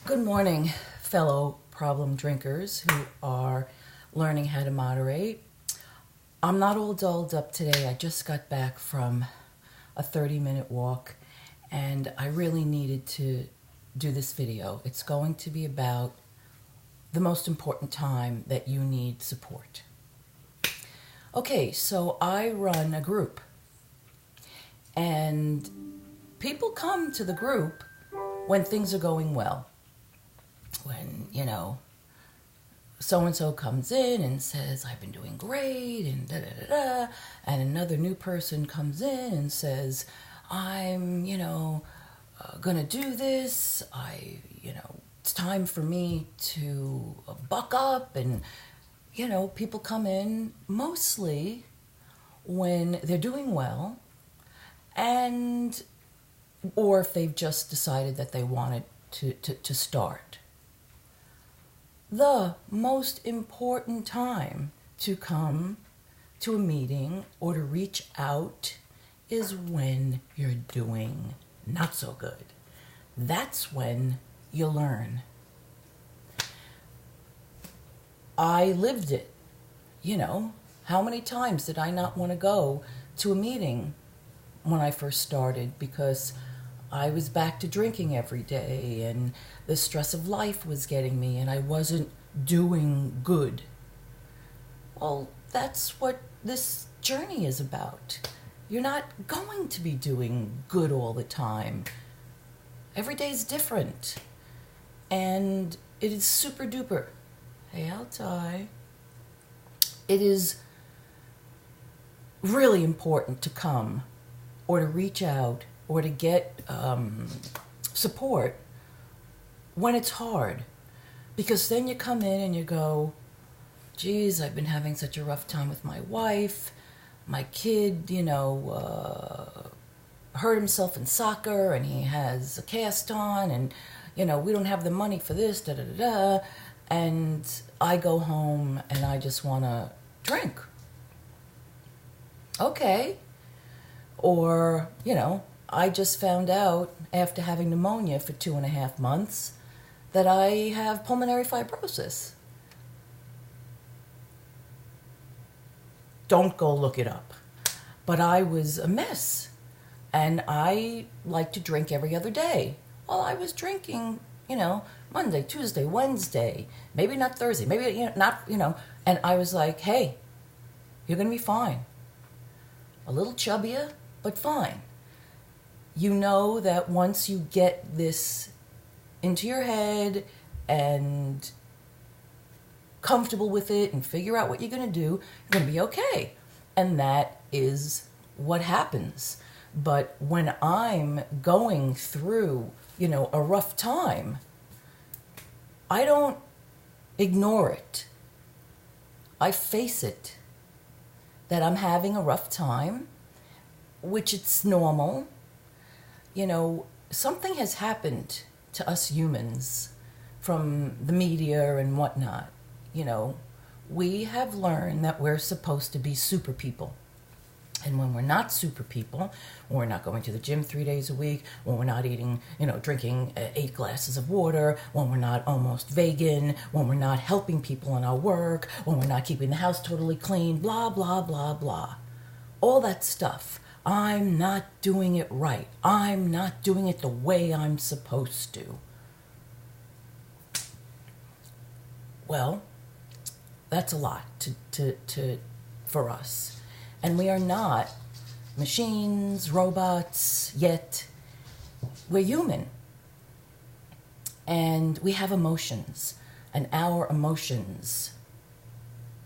Good morning, fellow problem drinkers who are learning how to moderate. I'm not all dolled up today. I just got back from a 30-minute walk and I really needed to do this video. It's going to be about the most important time that you need support. Okay, so I run a group and people come to the group when things are going well. When, so-and-so comes in and says, I've been doing great, and da-da-da-da, and another new person comes in and says, I'm, gonna do this, it's time for me to buck up, and, people come in mostly when they're doing well, and, or if they've just decided that they wanted to start. The most important time to come to a meeting or to reach out is when you're doing not so good. That's when you learn. I lived it. How many times did I not want to go to a meeting when I first started because I was back to drinking every day and the stress of life was getting me and I wasn't doing good. Well, that's what this journey is about. You're not going to be doing good all the time. Every day is different. And it is super duper. Hey, I'll die. It is really important to come or to reach out or to get support when it's hard. Because then you come in and you go, geez, I've been having such a rough time with my wife. My kid, hurt himself in soccer and he has a cast on and, we don't have the money for this, da-da-da-da. And I go home and I just want to drink. Okay. Or, I just found out after having pneumonia for 2.5 months that I have pulmonary fibrosis. Don't go look it up. But I was a mess. And I like to drink every other day. Well, I was drinking, Monday, Tuesday, Wednesday, maybe not Thursday, maybe, and I was like, hey, you're going to be fine. A little chubbier, but fine. You know that once you get this into your head and comfortable with it and figure out what you're going to do, you're going to be okay. And that is what happens. But when I'm going through, a rough time, I don't ignore it. I face it. That I'm having a rough time, which it's normal. Something has happened to us humans from the media and whatnot. We have learned that we're supposed to be super people. And when we're not super people, when we're not going to the gym 3 days a week, when we're not eating, drinking 8 glasses of water, when we're not almost vegan, when we're not helping people in our work, when we're not keeping the house totally clean, blah, blah, blah, blah. All that stuff. I'm not doing it right. I'm not doing it the way I'm supposed to. Well, that's a lot for us. And we are not machines, robots, yet we're human. And we have emotions, and our emotions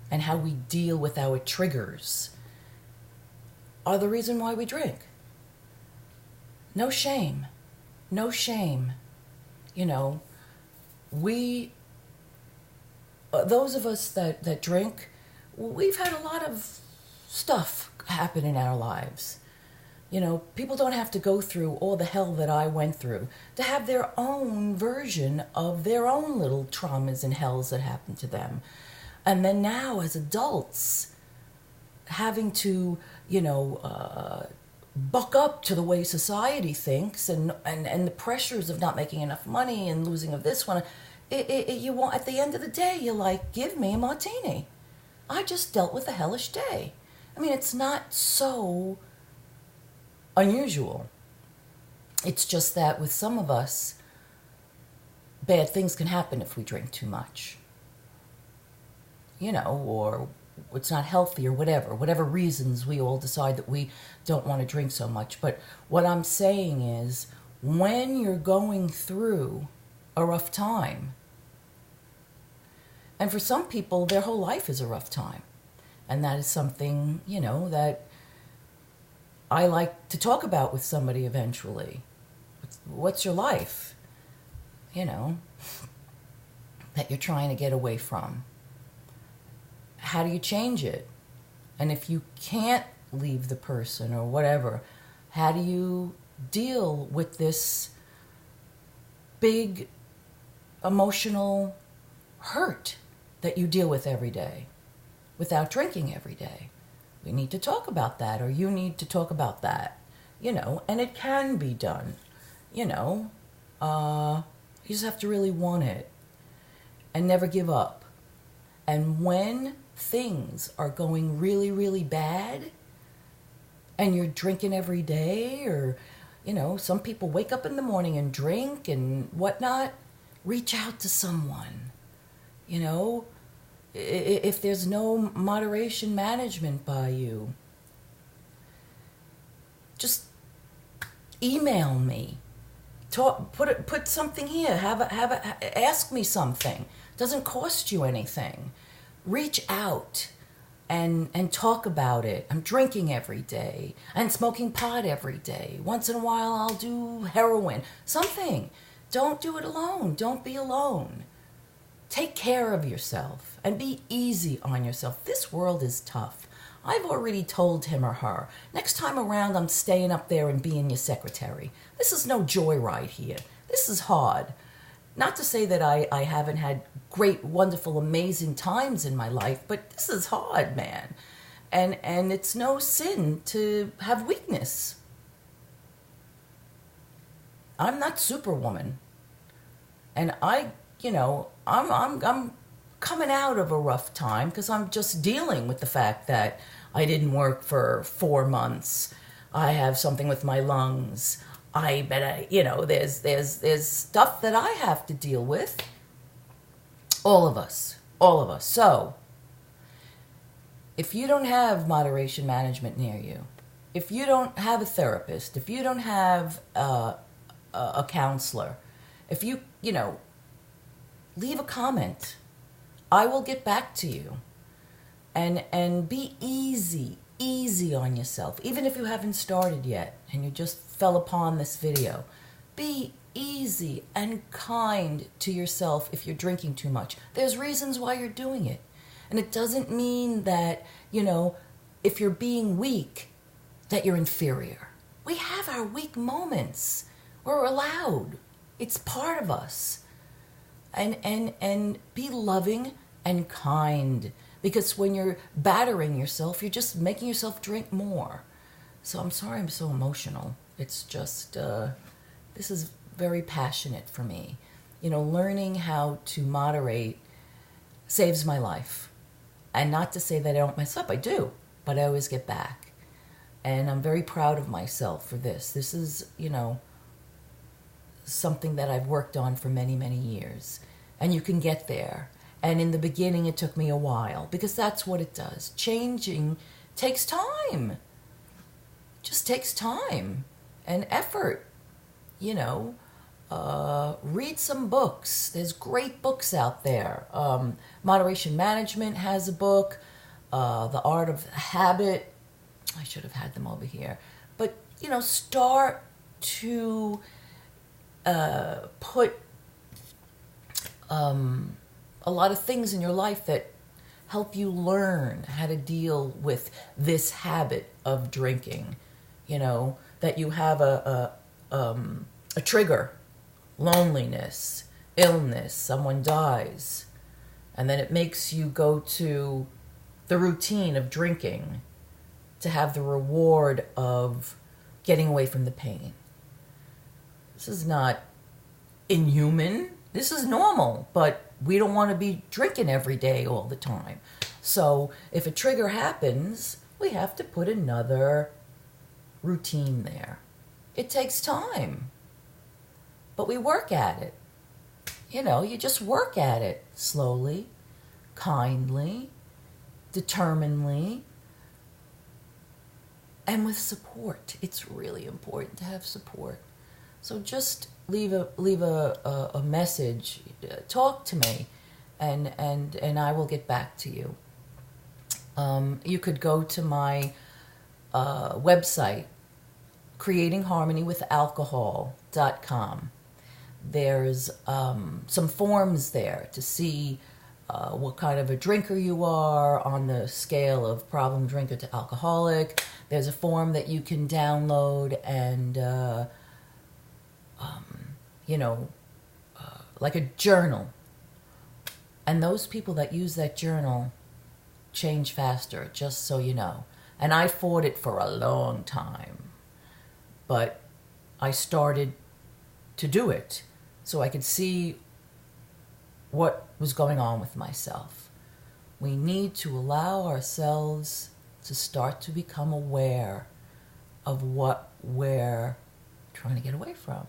and how we deal with our triggers are the reason why we drink. No shame. No shame. Those of us that drink, we've had a lot of stuff happen in our lives. People don't have to go through all the hell that I went through to have their own version of their own little traumas and hells that happened to them. And then now as adults, having to, buck up to the way society thinks and the pressures of not making enough money and losing of this one. You want, at the end of the day, you're like, give me a martini. I just dealt with a hellish day. I mean, it's not so unusual. It's just that with some of us, bad things can happen if we drink too much. Or it's not healthy or whatever reasons we all decide that we don't want to drink so much. But what I'm saying is, when you're going through a rough time, and for some people, their whole life is a rough time. And that is something, that I like to talk about with somebody eventually. What's your life? That you're trying to get away from. How do you change it? And if you can't leave the person or whatever, how do you deal with this big emotional hurt that you deal with every day without drinking every day? We need to talk about that, or you need to talk about that, and it can be done, you just have to really want it and never give up. And when things are going really, really bad and you're drinking every day, or, some people wake up in the morning and drink and whatnot, reach out to someone, if there's no moderation management by you, just email me. Put something here. Ask me something. Doesn't cost you anything. Reach out and talk about it. I'm drinking every day and smoking pot every day. Once in a while I'll do heroin. Something. Don't do it alone. Don't be alone. Take care of yourself and be easy on yourself. This world is tough. I've already told him or her, next time around I'm staying up there and being your secretary. This is no joyride here. This is hard. Not to say that I haven't had great, wonderful, amazing times in my life, but this is hard, man. And it's no sin to have weakness. I'm not superwoman. And I'm coming out of a rough time because I'm just dealing with the fact that I didn't work for 4 months. I have something with my lungs. There's stuff that I have to deal with. All of us. So, if you don't have moderation management near you, if you don't have a therapist, if you don't have a counselor, if you leave a comment. I will get back to you. And be easy on yourself. Even if you haven't started yet and you just fell upon this video, be easy and kind to yourself if you're drinking too much. There's reasons why you're doing it. And it doesn't mean that, if you're being weak, that you're inferior. We have our weak moments. We're allowed. It's part of us. And be loving and kind, because when you're battering yourself, you're just making yourself drink more. So I'm sorry I'm so emotional. It's just, this is very passionate for me. Learning how to moderate saves my life. And not to say that I don't mess up, I do, but I always get back. And I'm very proud of myself for this. This is, something that I've worked on for many, many years. And you can get there. And in the beginning, it took me a while, because that's what it does. Changing takes time. Just takes time and effort. Read some books. There's great books out there. Moderation Management has a book. The Art of Habit. I should have had them over here. But, start to put a lot of things in your life that help you learn how to deal with this habit of drinking. That you have a trigger, loneliness, illness, someone dies, and then it makes you go to the routine of drinking to have the reward of getting away from the pain. This is not inhuman. This is normal, but we don't want to be drinking every day all the time. So if a trigger happens, we have to put another routine there. It takes time, but we work at it. You just work at it slowly, kindly, determinedly, and with support. It's really important to have support. So just leave a message, talk to me, and I will get back to you. You could go to my website, creatingharmonywithalcohol.com. There's some forms there to see what kind of a drinker you are on the scale of problem drinker to alcoholic. There's a form that you can download and, like a journal. And those people that use that journal change faster, just so you know. And I fought it for a long time, but I started to do it so I could see what was going on with myself. We need to allow ourselves to start to become aware of what we're trying to get away from.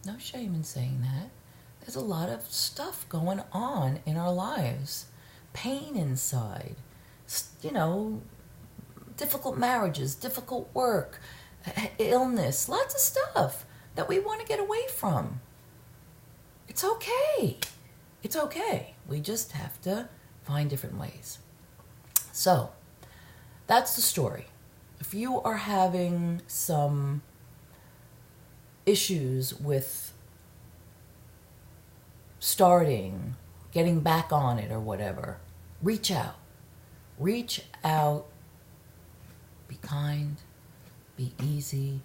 No shame in saying that. There's a lot of stuff going on in our lives. Pain inside, difficult marriages, difficult work, illness, lots of stuff that we want to get away from. It's okay. It's okay. We just have to find different ways. So, that's the story. If you are having some issues with starting, getting back on it or whatever, reach out. Reach out. Be kind. Be easy.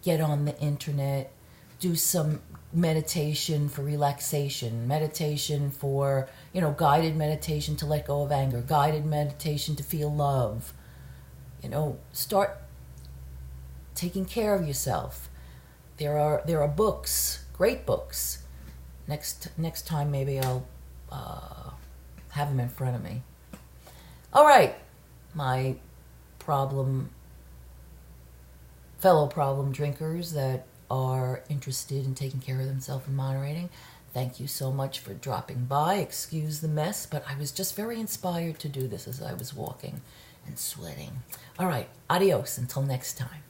Get on the internet. Do some meditation for relaxation. Meditation for, guided meditation to let go of anger. Guided meditation to feel love. Start taking care of yourself. There are books, great books. Next time maybe I'll have them in front of me. All right, my fellow problem drinkers that are interested in taking care of themselves and moderating, thank you so much for dropping by. Excuse the mess, but I was just very inspired to do this as I was walking and sweating. All right, adios until next time.